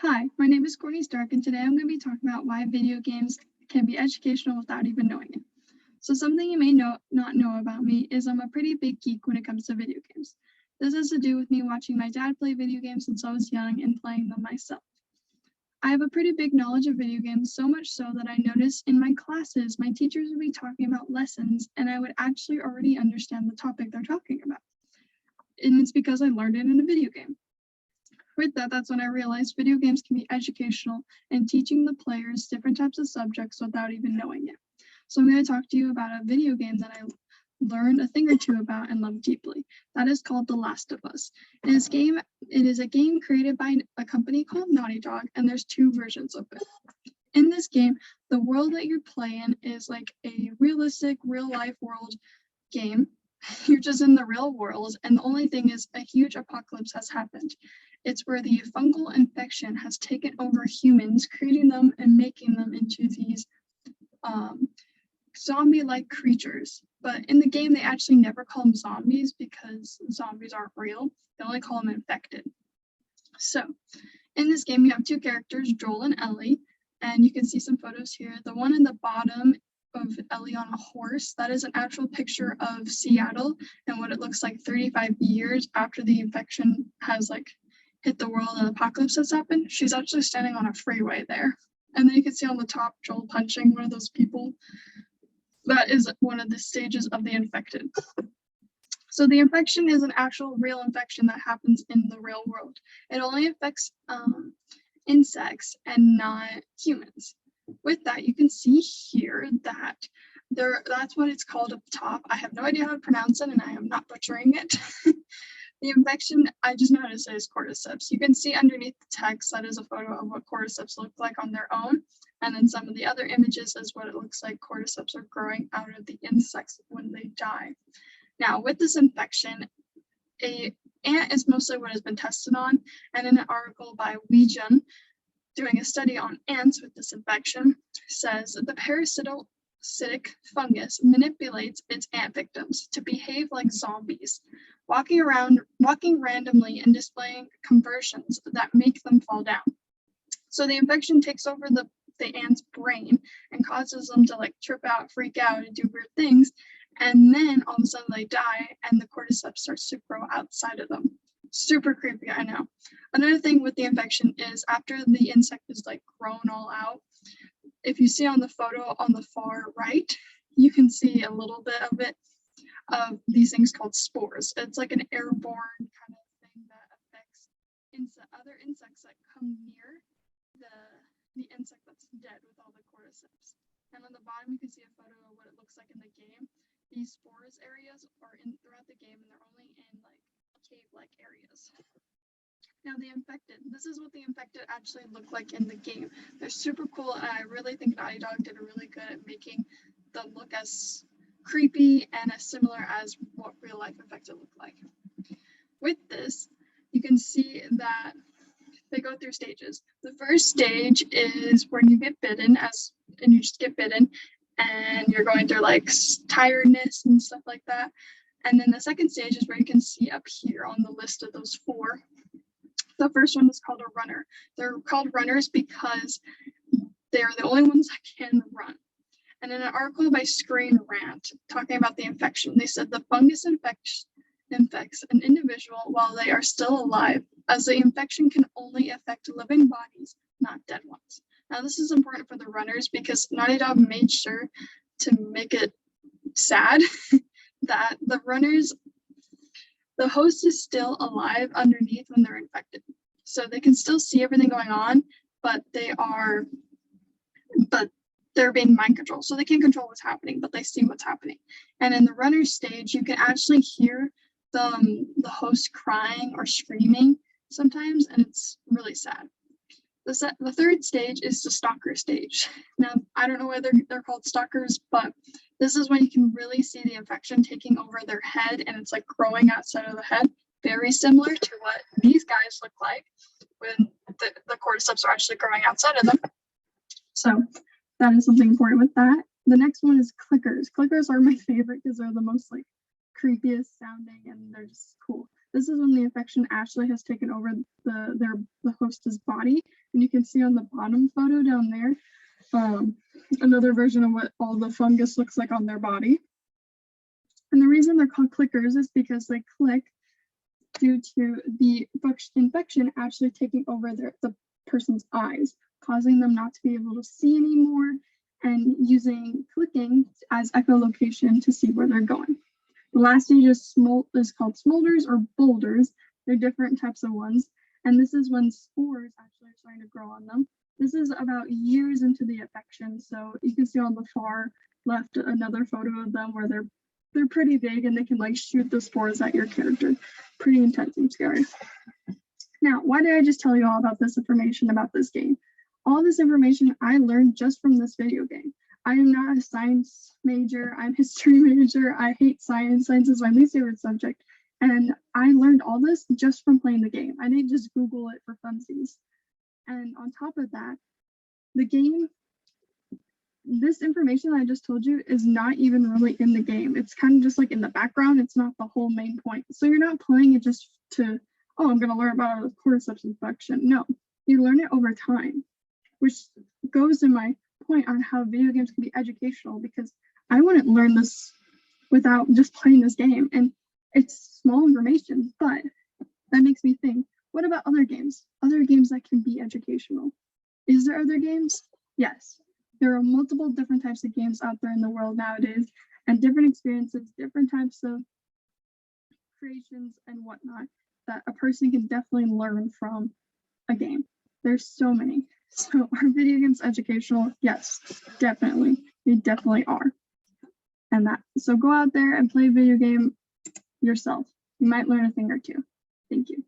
Hi, my name is Kourtney Stark, and today I'm going to be talking about why video games can be educational without even knowing it. So something you may not know about me is I'm a pretty big geek when it comes to video games. This has to do with me watching my dad play video games since I was young and playing them myself. I have a pretty big knowledge of video games, so much so that I noticed in my classes, my teachers would be talking about lessons, and I would actually already understand the topic they're talking about. And it's because I learned it in a video game. With that, that's when I realized video games can be educational and teaching the players different types of subjects without even knowing it. So I'm going to talk to you about a video game that I learned a thing or two about and love deeply. That is called The Last of Us. It is a game created by a company called Naughty Dog, and there's two versions of it. In this game, the world that you're playing is like a realistic, real-life world game. You're just in the real world, and the only thing is a huge apocalypse has happened. It's where the fungal infection has taken over humans, creating them and making them into these zombie-like creatures. But in the game, they actually never call them zombies because zombies aren't real. They only call them infected. So in this game, you have two characters, Joel and Ellie, and you can see some photos here. The one in the bottom of Ellie on a horse, that is an actual picture of Seattle and what it looks like 35 years after the infection has hit the world and apocalypse has happened. She's actually standing on a freeway there. And then you can see on the top Joel punching one of those people. That is one of the stages of the infected. So the infection is an actual real infection that happens in the real world. It only affects insects and not humans. With that, you can see here that that's what it's called up top. I have no idea how to pronounce it, and I am not butchering it. The infection, I just know how to say, is cordyceps. You can see underneath the text that is a photo of what cordyceps look like on their own, and then some of the other images is what it looks like cordyceps are growing out of the insects when they die. Now, with this infection, an ant is mostly what has been tested on, and in an article by Chung, doing a study on ants with this infection, says that the parasitoid fungus manipulates its ant victims to behave like zombies, walking randomly and displaying conversions that make them fall down. So the infection takes over the ant's brain and causes them to trip out, freak out, and do weird things. And then all of a sudden they die and the cordyceps starts to grow outside of them. Super creepy, I know. Another thing with the infection is after the insect is grown all out, if you see on the photo on the far right, you can see a little bit of it, of these things called spores. It's like an airborne kind of thing that affects other insects that come near the insect that's dead with all the cordyceps. And on the bottom, you can see a photo of what it looks like in the game. These spores areas are throughout the game, and they're only in cave-like areas. Now the infected, this is what the infected actually look like in the game. They're super cool, and I really think Naughty Dog did a really good at making them look as creepy and as similar as what real life infected look like. With this, you can see that they go through stages. The first stage is when you get bitten, and you just get bitten, and you're going through tiredness and stuff like that. And then the second stage is where you can see up here on the list of those four. The first one is called a runner. They're called runners because they're the only ones that can run. And in an article by Rant talking about the infection, they said the fungus infects an individual while they are still alive, as the infection can only affect living bodies, not dead ones. Now this is important for the runners because Naughty Dog made sure to make it sad that the runners, the host is still alive underneath when they're infected. So they can still see everything going on, but they're being mind controlled. So they can't control what's happening, but they see what's happening. And in the runner stage, you can actually hear the host crying or screaming sometimes, and it's really sad. The third stage is the stalker stage. Now, I don't know whether they're called stalkers, but this is when you can really see the infection taking over their head, and it's growing outside of the head, very similar to what these guys look like when the cordyceps are actually growing outside of them. So that is something important with that. The next one is clickers. Clickers are my favorite because they're the most creepiest sounding, and they're just cool. This is when the infection actually has taken over the host's body. And you can see on the bottom photo down there, another version of what all the fungus looks like on their body. And the reason they're called clickers is because they click due to the infection actually taking over the person's eyes, causing them not to be able to see anymore and using clicking as echolocation to see where they're going. The last stage is called smolders or boulders. They're different types of ones. And this is when spores actually are starting to grow on them. This is about years into the infection. So you can see on the far left another photo of them where they're pretty big and they can like shoot the spores at your character. Pretty intense and scary. Now, why did I just tell you all about this information about this game? All this information I learned just from this video game. I am not a science major, I'm a history major, I hate science, science is my least favorite subject. And I learned all this just from playing the game. I didn't just Google it for funsies. And on top of that, the game, this information I just told you is not even really in the game. It's kind of just like in the background. It's not the whole main point. So you're not playing it just to, oh, I'm going to learn about a cordyceps infection. No, you learn it over time, which goes to my point on how video games can be educational, because I wouldn't learn this without just playing this game. And it's small information, but that makes me think, what about other games? Other games that can be educational. Is there other games? Yes. There are multiple different types of games out there in the world nowadays, and different experiences, different types of creations and whatnot that a person can definitely learn from a game. There's so many. So are video games educational? Yes, definitely. They definitely are. And so go out there and play a video game yourself. You might learn a thing or two. Thank you.